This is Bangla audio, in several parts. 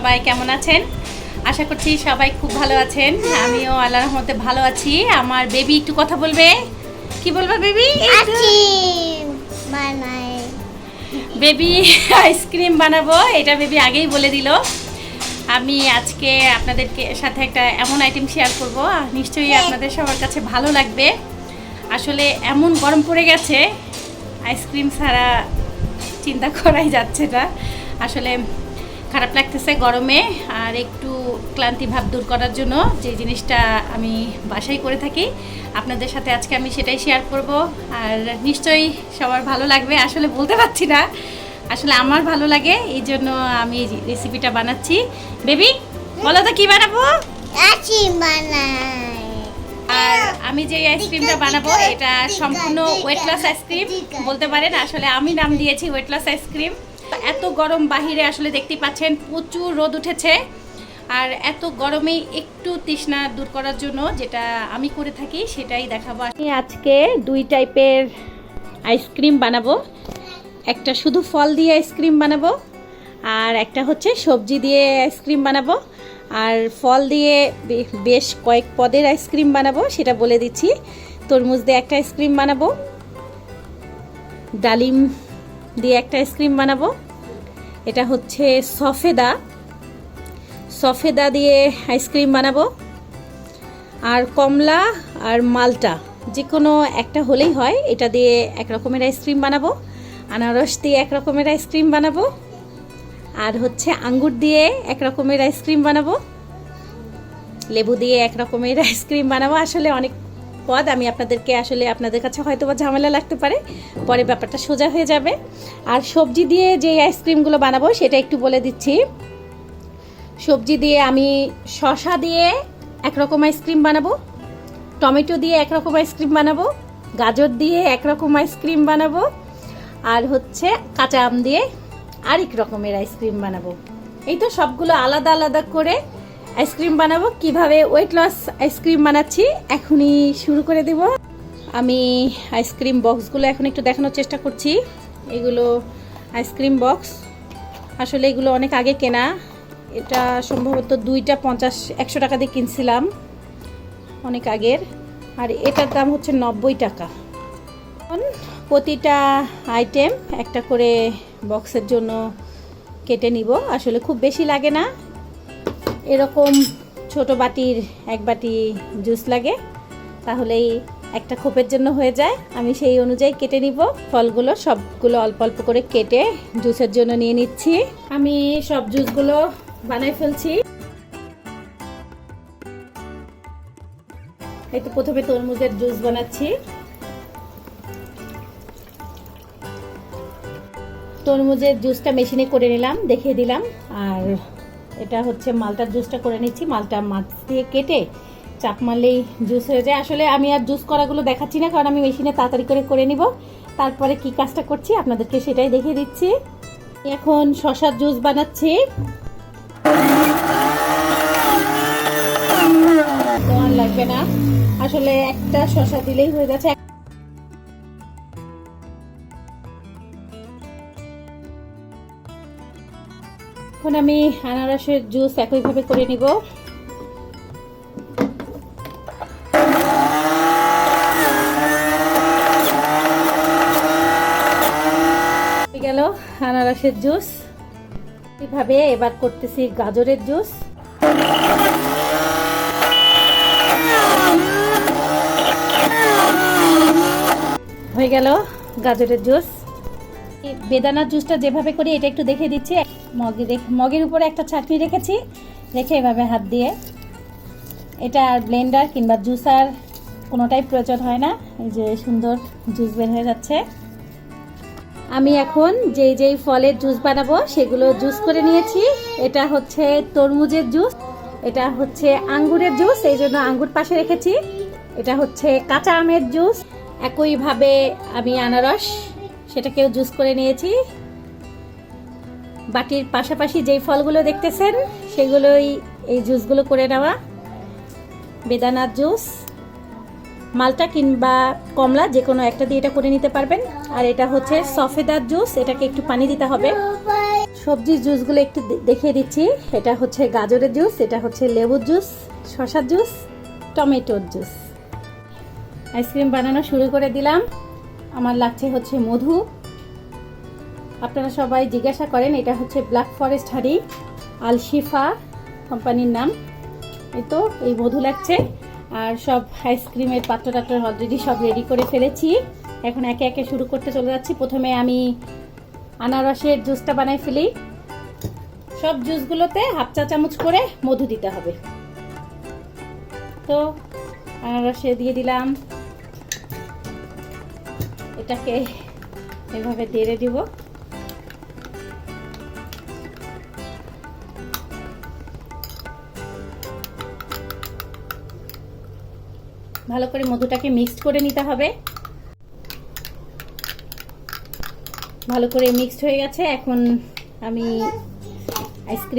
সবাই কেমন আছেন? আশা করছি সবাই খুব ভালো আছেন। আমিও আল্লাহর রহমতে ভালো আছি। আমার বেবি একটু কথা বলবে। কি বলবে বেবি? বেবি আইসক্রিম বানাবো, এটা বেবি আগেই বলে দিল। আমি আজকে আপনাদেরকে সাথে একটা এমন আইটেম শেয়ার করব, নিশ্চয়ই আপনাদের সবার কাছে ভালো লাগবে। আসলে এমন গরম পড়ে গেছে, আইসক্রিম ছাড়া চিন্তা করাই যাচ্ছে না। আসলে খারাপ লাগতেছে গরমে, আর একটু ক্লান্তি ভাব দূর করার জন্য যে জিনিসটা আমি বাসায় করে থাকি, আপনাদের সাথে আজকে আমি সেটাই শেয়ার করব। আর নিশ্চয়ই সবার ভালো লাগবে। আসলে বলতে পারছি না, আসলে আমার ভালো লাগে, এই জন্য আমি রেসিপিটা বানাচ্ছি। বেবি বলো তো কি বানাবো? আর আমি যে আইসক্রিমটা বানাবো এটা সম্পূর্ণ ওয়েট লস আইসক্রিম বলতে পারেন। আসলে আমি নাম দিয়েছি ওয়েট লস আইসক্রিম। এত গরম বাহিরে, আসলে দেখতেই পাচ্ছেন প্রচুর রোদ উঠেছে, আর এত গরমেই একটু তৃষ্ণা দূর করার জন্য যেটা আমি করে থাকি সেটাই দেখাবো। আমি আজকে দুই টাইপের আইসক্রিম বানাবো, একটা শুধু ফল দিয়ে আইসক্রিম বানাবো, আর একটা হচ্ছে সবজি দিয়ে আইসক্রিম বানাবো। আর ফল দিয়ে বেশ কয়েক পদের আইসক্রিম বানাবো, সেটা বলে দিচ্ছি। তরমুজ দিয়ে একটা আইসক্রিম বানাবো, ডালিম দিয়ে একটা আইসক্রিম বানাবো, এটা হচ্ছে সফেদা দিয়ে আইসক্রিম বানাবো, আর কমলা আর মালটা যে কোনো একটা হলেই হয়, এটা দিয়ে এক রকমের আইসক্রিম বানাবো। আনারস দিয়ে এক রকমের আইসক্রিম বানাবো, আর হচ্ছে আঙ্গুর দিয়ে এক রকমের আইসক্রিম বানাবো, লেবু দিয়ে এক রকমের আইসক্রিম বানাবো। আসলে অনেক পদ, আমি আপনাদের কাছে হয়তো বা ঝামেলা লাগতে পারে, পরে ব্যাপারটা সোজা হয়ে যাবে। আর সবজি দিয়ে যে আইসক্রিমগুলো বানাবো সেটা একটু বলে দিচ্ছি। সবজি দিয়ে আমি শসা দিয়ে একরকম আইসক্রিম বানাবো, টমেটো দিয়ে একরকম আইসক্রিম বানাবো, গাজর দিয়ে একরকম আইসক্রিম বানাবো, আর হচ্ছে কাঁচা আম দিয়ে আরেক রকমের আইসক্রিম বানাবো। এই তো সবগুলো আলাদা আলাদা করে আইসক্রিম বানাবো। কিভাবে ওয়েট লস আইসক্রিম বানাচ্ছি এখনই শুরু করে দেব। আমি আইসক্রিম বক্সগুলো এখন একটু দেখানোর চেষ্টা করছি। এগুলো আইসক্রিম বক্স, আসলে এগুলো অনেক আগে কেনা। এটা সম্ভবত দুইটা 50-100 টাকা দিয়ে কিনছিলাম, অনেক আগের। আর এটার দাম হচ্ছে 90 টাকা। প্রতিটা আইটেম একটা করে বক্সের জন্য কেটে নিব। আসলে খুব বেশি লাগে না, এরকম ছোট বাটির এক বাটি জুস লাগে, তাহলেই একটা খোপের জন্য হয়ে যায়। আমি সেই অনুযায়ী কেটে নিব। ফলগুলো সবগুলো অল্প অল্প করে কেটে জুসের জন্য নিয়ে নিচ্ছি। আমি সব জুসগুলো বানাই ফেলছি। এই তো প্রথমে তরমুজের জুস বানাচ্ছি। তরমুজের জুসটা মেশিনে করে নিলাম, দেখিয়ে দিলাম। আর এটা হচ্ছে মালটার জুসটা করে নিচ্ছি। মালটা মাছ দিয়ে কেটে চাপ মারলেই জুস হয়ে যায়। আসলে আমি আর জুস করাগুলো দেখাচ্ছি না, কারণ আমি মেশিনে তাড়াতাড়ি করে নিব। তারপরে কি কাজটা করছি আপনাদেরকে সেটাই দেখিয়ে দিচ্ছি। এখন শসার জুস বানাচ্ছি। আর লাগবে না, আসলে একটা শসা দিলেই হয়ে যাচ্ছে। এখন আমি আনারসের জুস একইভাবে করে নিব। হয়ে গেল আনারসের জুস। এইভাবে এবার করতেছি গাজরের জুস। হয়ে গেল গাজরের জুস। বেদানার জুসটা যেভাবে করি এটা একটু দেখিয়ে দিচ্ছি। মগের উপরে একটা ছাঁকনি রেখেছি, রেখে এভাবে হাত দিয়ে, এটা ব্লেন্ডার কিংবা জুসার কোনোটাই প্রয়োজন হয় না। এই যে সুন্দর জুস বের হয়ে যাচ্ছে। আমি এখন যেই ফলের জুস বানাবো সেগুলো জুস করে নিয়েছি। এটা হচ্ছে তরমুজের জুস, এটা হচ্ছে আঙ্গুরের জুস, এই জন্য আঙ্গুর পাশে রেখেছি। এটা হচ্ছে কাঁচা আমের জুস। একইভাবে আমি আনারস, সেটাকেও জুস করে নিয়েছি। বাটির পাশাপাশি যেই ফলগুলো দেখতেছেন সেগুলোই এই জুসগুলো করে নেওয়া। বেদানার জুস, মালটা কিংবা কমলা যে কোনো একটা দিয়ে এটা করে নিতে পারবেন। আর এটা হচ্ছে সফেদার জুস, এটাকে একটু পানি দিতে হবে। সবজির জুসগুলো একটু দেখিয়ে দিচ্ছি। এটা হচ্ছে গাজরের জুস, এটা হচ্ছে লেবুর জুস, শসার জুস, টমেটোর জুস। আইসক্রিম বানানো শুরু করে দিলাম। আমার লাগছে হচ্ছে মধু। আপনারা সবাই জিজ্ঞাসা করেন, এটা হচ্ছে ব্ল্যাক ফরেস্ট হানি, আলশিফা কোম্পানির নাম। এই তো এই মধু লাগছে। আর সব আইসক্রিমের পাত্র টাত্র অলরেডি সব রেডি করে ফেলেছি। এখন একে একে শুরু করতে চলে যাচ্ছি। প্রথমে আমি আনারসের জুসটা বানাই ফেলি। সব জুসগুলোতে হাফ চা চামচ করে মধু দিতে হবে। তো আনারসে দিয়ে দিলাম, এটাকে এভাবে নেড়ে দিব। ভালো করে মধুটাকে মিক্সড করে নিতে হবে। ভালো করে মিক্সড হয়ে গেছে। এখন আমি আইসক্রিম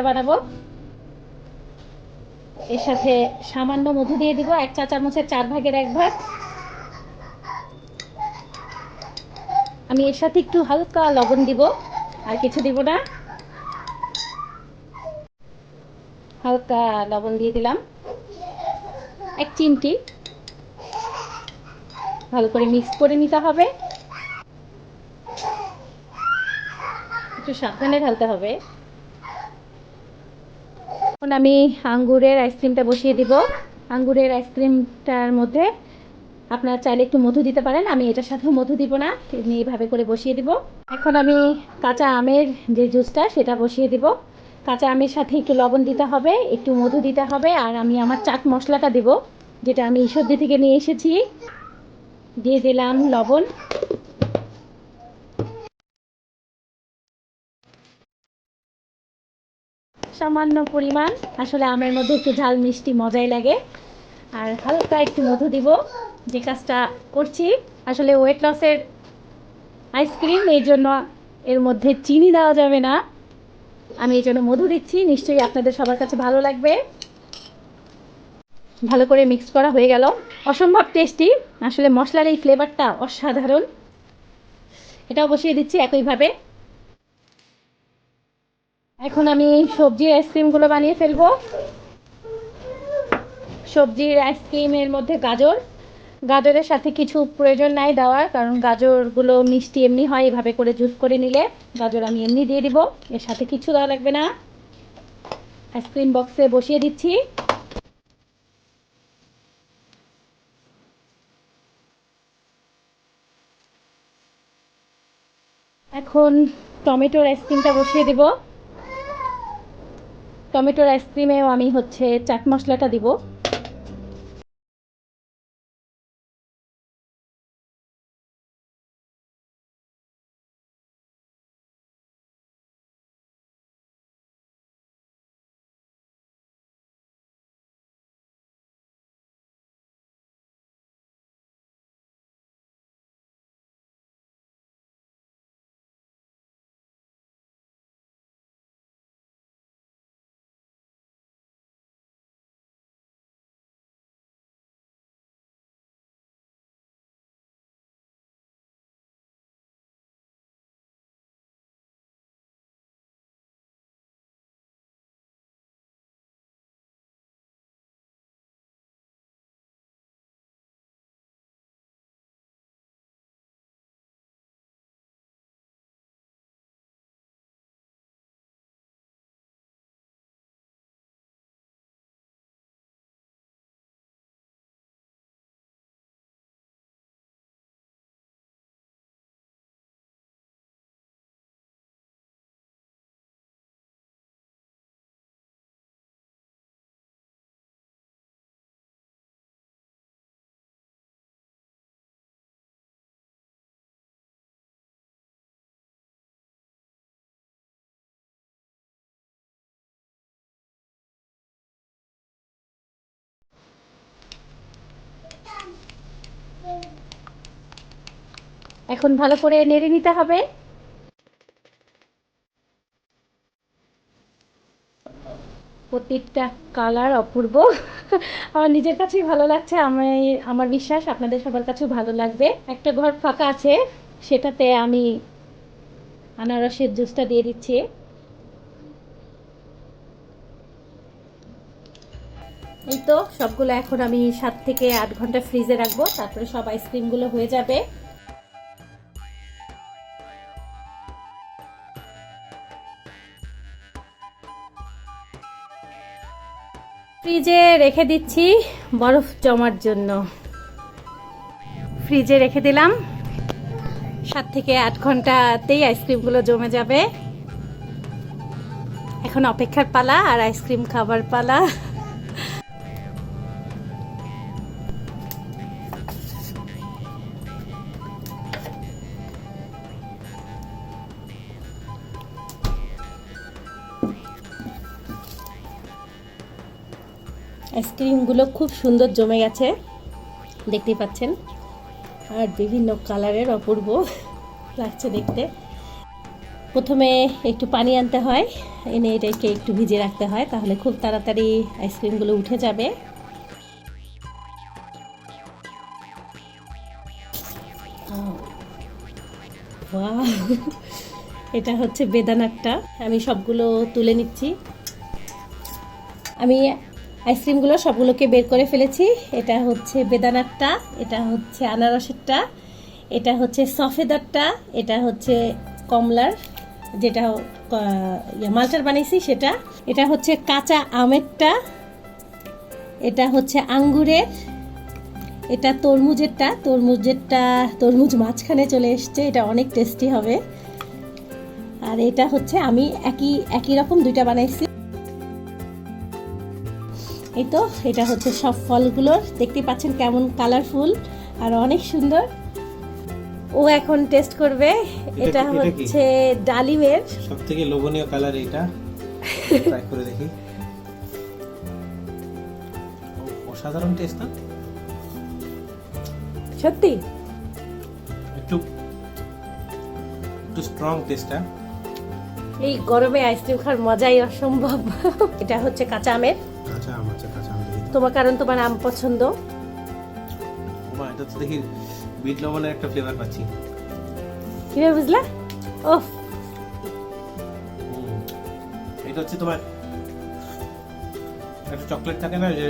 বানাবো। এর সাথে সামান্য মধু দিয়ে দিব, 1 চা চামচের 4 ভাগের 1 ভাগ। আমি এর সাথে একটু হালকা লবণ দিব, আর কিছু দিব না। হালকা লবণ দিয়ে দিলাম, 1 চিমটি। ভালো করে মিক্স করে নিতে হবে। একটু সাবধানে ঢালতে হবে। এখন আমি আঙ্গুরের আইসক্রিমটা বসিয়ে দিব। আঙ্গুরের আইসক্রিমটার মধ্যে আপনারা চাইলে একটু মধু দিতে পারেন। আমি এটার সাথেও মধু দিব না, এমনি এইভাবে করে বসিয়ে দিব। এখন আমি কাঁচা আমের যে জুসটা সেটা বসিয়ে দিব। কাঁচা আমের সাথে একটু লবণ দিতে হবে, একটু মধু দিতে হবে, আর আমি আমার চাট মশলাটা দেব, যেটা আমি ঈশ্বরদী থেকে নিয়ে এসেছি। দিয়ে দিলাম লবণ। সামান্য পরিমাণ, আসলে আমের মধ্যে একটু ঝাল মিষ্টি মজাই লাগে। আর হালকা একটু মধু দিব। যে কাজটা করছি আসলে ওয়েট লসের আইসক্রিম, এই জন্য এর মধ্যে চিনি দেওয়া যাবে না। আমি এই জন্য মধু দিচ্ছি, নিশ্চয়ই আপনাদের সবার কাছে ভালো লাগবে। ভালো করে মিক্স করা হয়ে গেল। অসম্ভব টেস্টি, আসলে মশলার এই ফ্লেভারটা অসাধারণ। এটাও বসিয়ে দিচ্ছি একইভাবে। এখন আমি সবজির আইসক্রিমগুলো বানিয়ে ফেলবো। সবজির আইসক্রিমের মধ্যে গাজরের সাথে কিছু প্রয়োজন নাই দেওয়ার, কারণ গাজরগুলো মিষ্টি এমনি হয়, এভাবে করে জুস করে নিলে। গাজর আমি এমনি দিয়ে দিব, এর সাথে কিছু দেওয়া লাগবে না। আইসক্রিম বক্সে বসিয়ে দিচ্ছি। এখন টমেটোর আইসক্রিমটা বসিয়ে দিব। টমেটোর আইসক্রিমেও আমি হচ্ছে চাট মশলাটা দিব। এখন ভালো করে নেড়ে নিতে হবে। প্রত্যেকটা কালার অপূর্ব। আমার নিজের কাছেই ভালো লাগছে, আমার বিশ্বাস আপনাদের সবার কাছেও ভালো লাগবে। একটা ঘর ফাঁকা আছে, সেটাতে আমি আনারসের জুসটা দিয়ে দিচ্ছি। এই তো সবগুলো এখন আমি 7 থেকে 8 ঘন্টা ফ্রিজে রাখবো, তারপরে সব আইসক্রিমগুলো হয়ে যাবে। ফ্রিজে রেখে দিচ্ছি বরফ জমার জন্য। ফ্রিজে রেখে দিলাম, 7 থেকে 8 ঘন্টাতেই আইসক্রিমগুলো জমে যাবে। এখন অপেক্ষার পালা আর আইসক্রিম খাবার পালা। আইসক্রিমগুলো খুব সুন্দর জমে গেছে, দেখতেই পাচ্ছেন, আর বিভিন্ন কালারের অপূর্ব লাগছে দেখতে। প্রথমে একটু পানি আনতে হয়, এনে এটাকে একটু ভিজে রাখতে হয়, তাহলে খুব তাড়াতাড়ি আইসক্রিমগুলো উঠে যাবে। এটা হচ্ছে বেদানাটা, আমি সবগুলো তুলে নিচ্ছি। আমি আইসক্রিমগুলো সবগুলোকে বের করে ফেলেছি। এটা হচ্ছে বেদানারটা, এটা হচ্ছে আনারসেরটা, এটা হচ্ছে সফেদারটা, এটা হচ্ছে কমলার, যেটা মালটার বানিয়েছি সেটা, এটা হচ্ছে কাঁচা আমেরটা, এটা হচ্ছে আঙ্গুরের, এটা তরমুজেরটা। তরমুজ মাঝখানে চলে এসছে, এটা অনেক টেস্টি হবে। আর এটা হচ্ছে আমি একই রকম দুইটা বানাইছি। এই তো এটা হচ্ছে সব ফলগুলোর, দেখতে পাচ্ছেন কেমন কালারফুল আর অনেক সুন্দর। ও এখন টেস্ট করবে। এটা হচ্ছে ডালিমের সবথেকে লোভনীয় কালার, এটা ট্রাই করে দেখি। অসাধারণ টেস্ট না? সত্যি একটু স্ট্রং টেস্টটা। এই গরমে আইসক্রিম খাওয়ার মজাই অসম্ভব। এটা হচ্ছে কাঁচা আমের। কাঁচা আম আছে, কাঁচা আম দিই। তোমার কারণ তোমার আম পছন্দ। ওমা, এটা তো দেখি বিট লবণের একটা ফ্লেভার পাচ্ছি। কিভাবে বুঝলা? ওহ, এটা হচ্ছে তোমার একটা চকলেট থাকে না, যে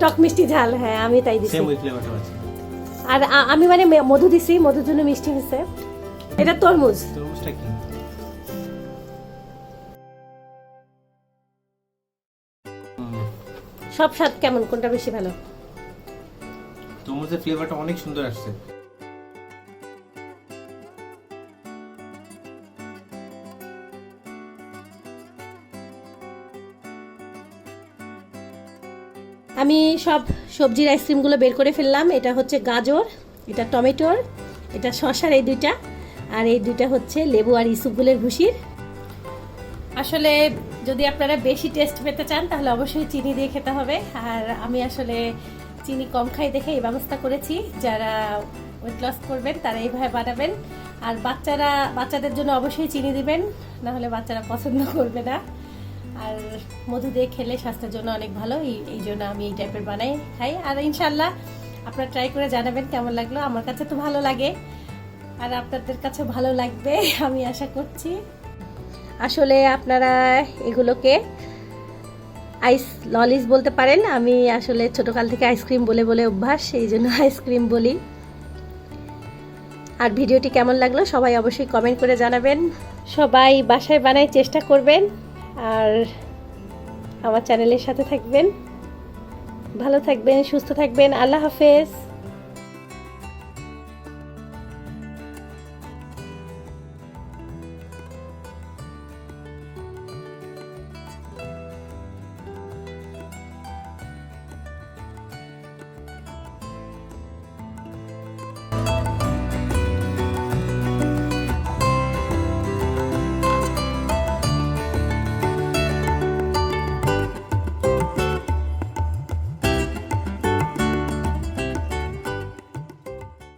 টক মিষ্টি ঝাল। হ্যাঁ, আমি তাই দিছি। সেম ওই ফ্লেভারটা পাচ্ছি। আর আমি মানে মধু দিছি, মধুর জন্য মিষ্টি হয়েছে। এটা তরমুজ। তরমুজটা কি? সব স্বাদ কেমন, কোনটা বেশি ভালো? তরমুজের ফ্লেভারটা অনেক সুন্দর আসছে। আমি সব সবজির আইসক্রিমগুলো বের করে ফেললাম। এটা হচ্ছে গাজর, এটা টমেটোর, এটা শসার, এই দুইটা, আর এই দুইটা হচ্ছে লেবু আর ইসুপগুলের ভুসির। আসলে যদি আপনারা বেশি টেস্ট পেতে চান তাহলে অবশ্যই চিনি দিয়ে খেতে হবে, আর আমি আসলে চিনি কম খাই দেখে এই ব্যবস্থা করেছি। যারা ওয়েট লস করবেন তারা এইভাবে বানাবেন, আর বাচ্চাদের জন্য অবশ্যই চিনি দিবেন, নাহলে বাচ্চারা পছন্দ করবে না। আর মধু দিয়ে খেলে স্বাস্থ্যের জন্য অনেক ভালো, এই জন্য আমি এই টাইপের বানাই খাই। আর ইনশাল্লাহ আপনারা ট্রাই করে জানাবেন কেমন লাগলো। আমার কাছে তো ভালো লাগে, আর আপনাদের কাছে ভালো লাগবে আমি আশা করছি। আসলে আপনারা এগুলোকে আইস ললিস বলতে পারেন। আমি আসলে ছোটকাল থেকে আইসক্রিম বলে বলে অভ্যাস, এই জন্য আইসক্রিম বলি। আর ভিডিওটি কেমন লাগলো সবাই অবশ্যই কমেন্ট করে জানাবেন। সবাই বাসায় বানায় চেষ্টা করবেন, আর আমার চ্যানেলের সাথে থাকবেন। ভালো থাকবেন, সুস্থ থাকবেন। আল্লাহ হাফেজ।